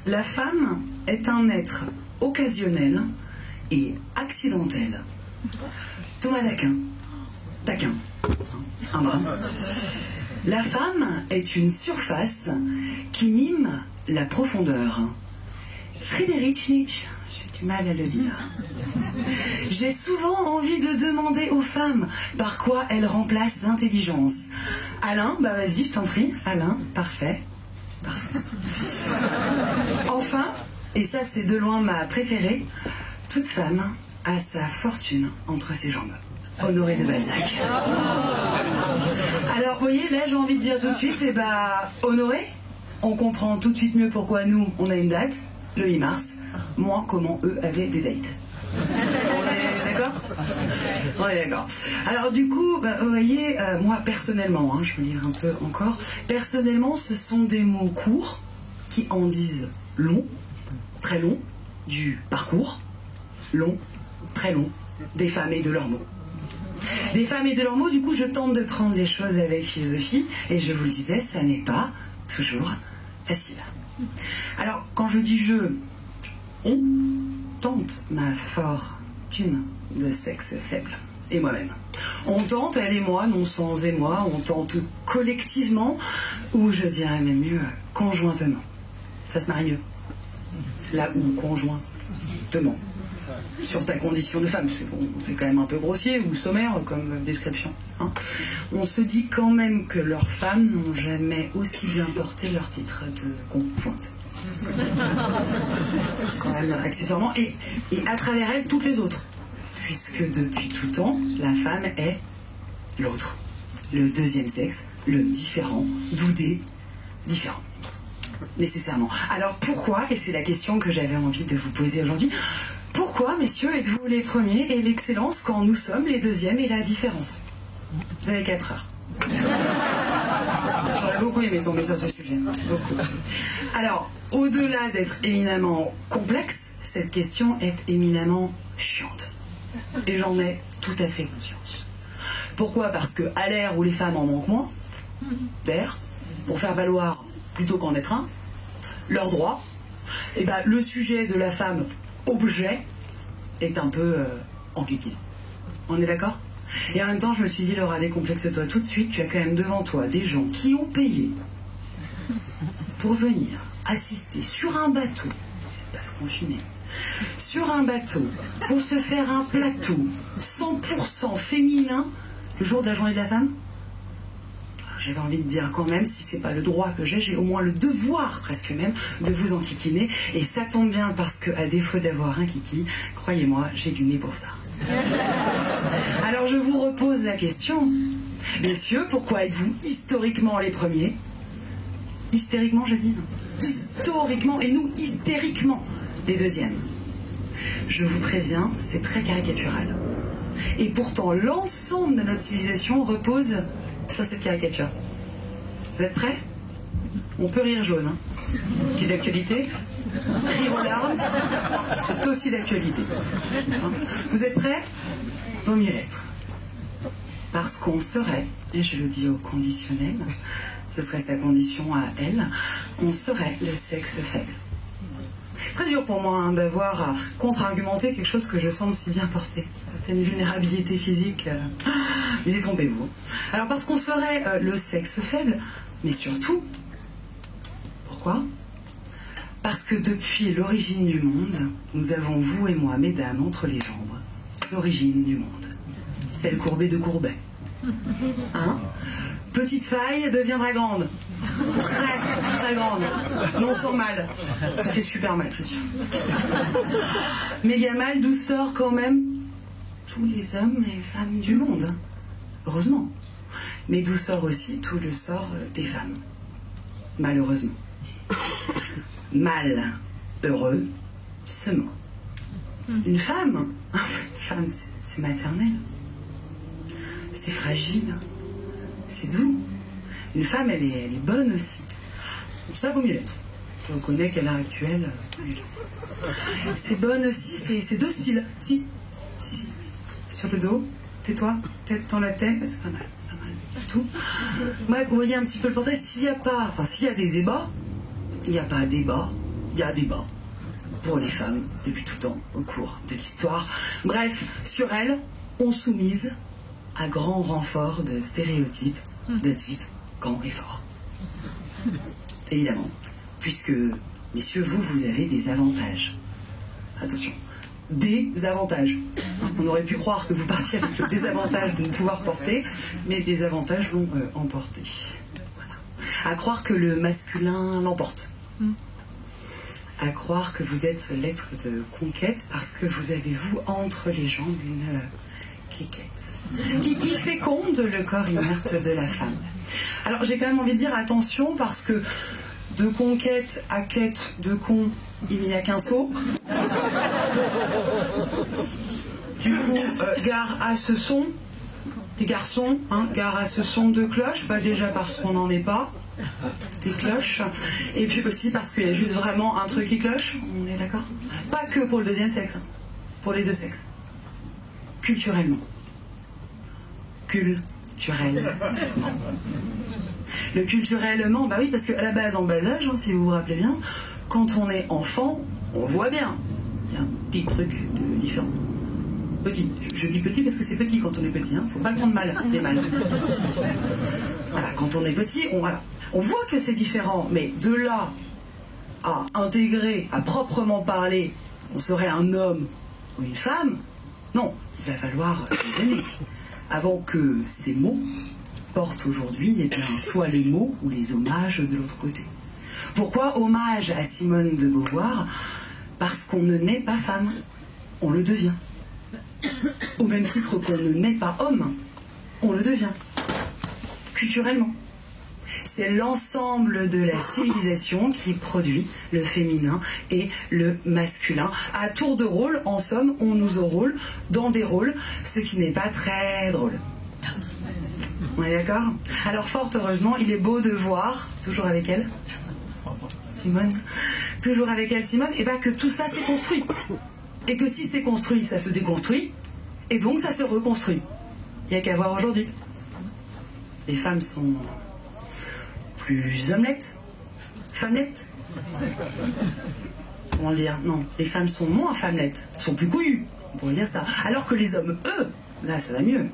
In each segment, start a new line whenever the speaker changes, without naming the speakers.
La femme est un être occasionnel et accidentel. Thomas d'Aquin. D'Aquin. Un bras. La femme est une surface qui mime la profondeur. Friedrich Nietzsche. J'ai du mal à le dire. J'ai souvent envie de demander aux femmes par quoi elles remplacent l'intelligence. Alain, bah vas-y, je t'en prie. Alain, parfait. Parfait. Enfin, et ça c'est de loin ma préférée, toute femme a sa fortune entre ses jambes. Honoré de Balzac. Alors, vous voyez, là j'ai envie de dire tout de suite, eh bah, Honoré, on comprend tout de suite mieux pourquoi nous, on a une date, le 8 mars, moins comment eux avaient des dates. On est d'accord? On est d'accord. Alors du coup, bah, vous voyez, moi personnellement, je me livre un peu encore, personnellement ce sont des mots courts qui en disent long, très long, du parcours, long, très long, des femmes et de leurs mots. Des femmes et de leurs mots, du coup je tente de prendre les choses avec philosophie, et je vous le disais, ça n'est pas toujours facile. Alors quand je dis je, on tente ma fortune de sexe faible, et moi-même. On tente, elle et moi, non sans émoi, on tente collectivement, ou je dirais même mieux, conjointement. Ça se marie mieux. Là où conjointement. Sur ta condition de femme, c'est quand même un peu grossier ou sommaire comme description. Hein. On se dit quand même que leurs femmes n'ont jamais aussi bien porté leur titre de conjointe. Quand même accessoirement, et à travers elle toutes les autres, puisque depuis tout temps la femme est l'autre, le deuxième sexe, le différent, d'où des différents, nécessairement. Alors pourquoi, et c'est la question que j'avais envie de vous poser aujourd'hui, pourquoi, messieurs, êtes-vous les premiers et l'excellence quand nous sommes les deuxièmes et la différence? Vous avez 4 heures. J'aurais beaucoup aimé tomber sur ce sujet. Beaucoup. Alors, au-delà d'être éminemment complexe, cette question est éminemment chiante. Et j'en ai tout à fait conscience. Pourquoi? Parce qu'à l'ère où les femmes en manquent moins, d'air, pour faire valoir, plutôt qu'en être un, leurs droits, et ben, le sujet de la femme objet est un peu enquiqué. On est d'accord? Et en même temps, je me suis dit, Laura, décomplexe-toi tout de suite, tu as quand même devant toi des gens qui ont payé pour venir assister sur un bateau, espace confiné, sur un bateau, pour se faire un plateau 100% féminin le jour de la journée de la femme. J'avais envie de dire quand même, si c'est pas le droit que j'ai au moins le devoir presque même de vous enquiquiner. Et ça tombe bien parce que, à défaut d'avoir un kiki, croyez-moi, j'ai du nez pour ça. Alors je vous repose la question. Messieurs, pourquoi êtes-vous historiquement les premiers? Hystériquement, j'ai dit non. Historiquement, et nous hystériquement les deuxièmes. Je vous préviens, c'est très caricatural. Et pourtant, l'ensemble de notre civilisation repose sur cette caricature. Vous êtes prêts? On peut rire jaune, hein, qui est d'actualité. Rire aux larmes, c'est aussi d'actualité. Hein. Vous êtes prêts? Vaut mieux l'être. Parce qu'on serait, et je le dis au conditionnel, ce serait sa condition à elle, on serait le sexe faible. Très dur pour moi d'avoir à contre-argumenter quelque chose que je semble si bien porter. Une vulnérabilité physique, mais détrompez-vous. Alors parce qu'on serait le sexe faible, mais surtout, pourquoi? Parce que depuis l'origine du monde, nous avons, vous et moi, mesdames, entre les jambes, l'origine du monde. Celle courbée de Courbet. Hein? Petite faille deviendra grande. Très, très grande. Non sans mal. Ça fait super mal, je suis sûr. Méga mal, d'où sort quand même tous les hommes et femmes du monde. Heureusement. Mais d'où sort aussi tout le sort des femmes. Malheureusement. Mal, heureux, semant. Une femme, c'est maternel. C'est fragile. C'est doux. Une femme, elle est bonne aussi. Ça vaut mieux l'être. Je reconnais qu'à l'heure actuelle, c'est bonne aussi, c'est docile. Si. Sur le dos, tais-toi, tête dans la tête, c'est pas mal. Tout. Moi, vous voyez un petit peu le portrait. S'il y a des ébats, il n'y a pas débat, il y a débat pour les femmes depuis tout temps au cours de l'histoire. Bref, sur elles, on soumise à grand renfort de stéréotypes de type grand et fort. Évidemment, puisque, messieurs, vous avez des avantages. Attention, des avantages. On aurait pu croire que vous partiez avec le désavantage de ne pouvoir porter, mais des avantages l'ont emporté. Voilà. À croire que le masculin l'emporte. À croire que vous êtes l'être de conquête parce que vous avez, vous, entre les jambes, une quiquette. Qui féconde le corps inerte de la femme. Alors j'ai quand même envie de dire attention parce que de conquête à quête de con, il n'y a qu'un saut. Du coup, gare à ce son, les garçons, hein, gare à ce son de cloche, pas déjà parce qu'on n'en est pas, des cloches, et puis aussi parce qu'il y a juste vraiment un truc qui cloche, on est d'accord? Pas que pour le deuxième sexe, hein, pour les deux sexes. Culturellement. Culturellement. Le culturellement, bah oui, parce qu'à la base, en bas âge, hein, si vous vous rappelez bien, quand on est enfant, on voit bien. Il y a un petit truc de différent. Petit. Je dis petit parce que c'est petit quand on est petit, hein. Faut pas le prendre mal, les mâles. Voilà, quand on est petit, on voit que c'est différent, mais de là à intégrer, à proprement parler, on serait un homme ou une femme, non, il va falloir des années avant que ces mots portent aujourd'hui, eh bien, soit les mots ou les hommages de l'autre côté. Pourquoi hommage à Simone de Beauvoir? Parce qu'on ne naît pas femme, on le devient. Au même titre qu'on ne naît pas homme, on le devient. Culturellement. C'est l'ensemble de la civilisation qui produit le féminin et le masculin. À tour de rôle, en somme, on nous enrôle dans des rôles, ce qui n'est pas très drôle. On est d'accord? Alors fort heureusement, il est beau de voir, toujours avec elle, Simone, toujours avec elle Simone, et bien que tout ça s'est construit. Et que si c'est construit, ça se déconstruit, et donc ça se reconstruit. Il n'y a qu'à voir aujourd'hui. Les femmes sont plus omelettes, femmelettes. Comment le dire? Non, les femmes sont moins femmelettes, sont plus couillues, on pourrait dire ça. Alors que les hommes, eux, là ça va mieux,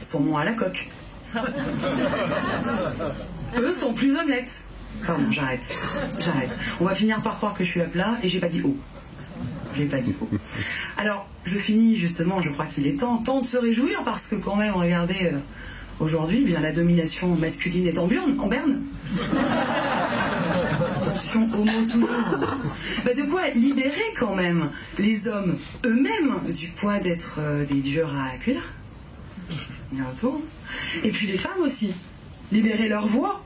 sont moins à la coque. Eux sont plus omelettes. Pardon, j'arrête. On va finir par croire que je suis à plat et j'ai pas dit haut. Alors, je finis justement, je crois qu'il est temps de se réjouir parce que quand même, regardez, aujourd'hui, bien la domination masculine est en berne. Attention, homo toujours. Bah, de quoi libérer quand même les hommes eux-mêmes du poids d'être des durs à cuire. Et puis les femmes aussi, libérer leur voix,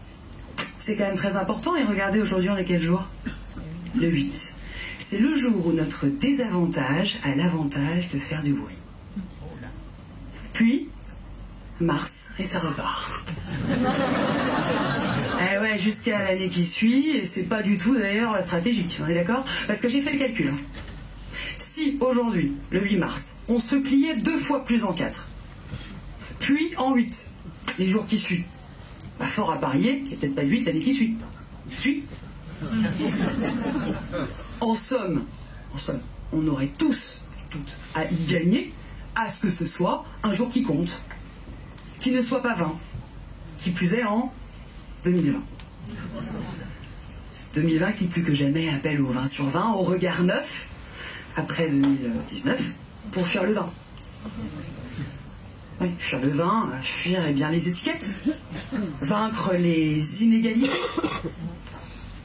c'est quand même très important. Et regardez, aujourd'hui on est quel jour? Le 8. C'est le jour où notre désavantage a l'avantage de faire du bruit. Puis, Mars, et ça repart. Eh ouais, jusqu'à l'année qui suit, et c'est pas du tout d'ailleurs stratégique, on est d'accord? Parce que j'ai fait le calcul. Hein. Si aujourd'hui, le 8 mars, on se pliait 2 fois plus en 4, puis en 8, les jours qui suivent, bah fort à parier qu'il n'y a peut-être pas de 8 l'année qui suit. En somme, on aurait tous et toutes à y gagner à ce que ce soit un jour qui compte, qui ne soit pas 20, qui plus est en 2020. 2020 qui plus que jamais appelle au 20 sur 20, au regard neuf, après 2019, pour fuir le 20. Oui, fuir le 20, fuir eh bien, les étiquettes, vaincre les inégalités,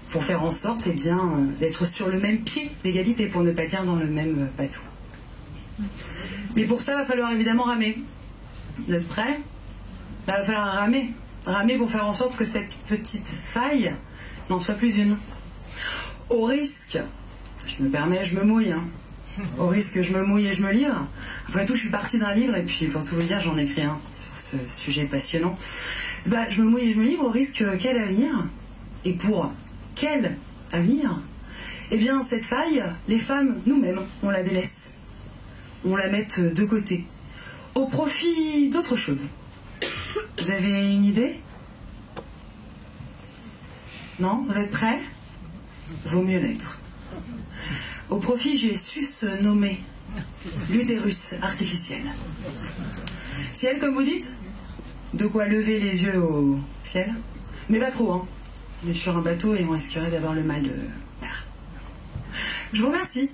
pour faire en sorte eh bien, d'être sur le même pied d'égalité, pour ne pas dire dans le même bateau. Mais pour ça, il va falloir évidemment ramer. Vous êtes prêts? Il va falloir ramer. Ramer pour faire en sorte que cette petite faille n'en soit plus une. Au risque, je me permets, je me mouille, hein. Au risque, je me mouille et je me livre. Après tout, je suis partie d'un livre, et puis pour tout vous dire, j'en ai écrit un sur ce sujet passionnant. Bah, je me mouille et je me livre au risque quel avenir? Et pour quel avenir? Eh bien, cette faille, les femmes, nous-mêmes, on la délaisse. On la met de côté, au profit d'autre chose. Vous avez une idée? Non? Vous êtes prêts? Vaut mieux l'être. Au profit, j'ai su se nommer l'utérus artificiel. Ciel, comme vous dites, de quoi lever les yeux au ciel. Mais pas trop, hein. Je suis sur un bateau et on risquerait d'avoir le mal de mer. Je vous remercie.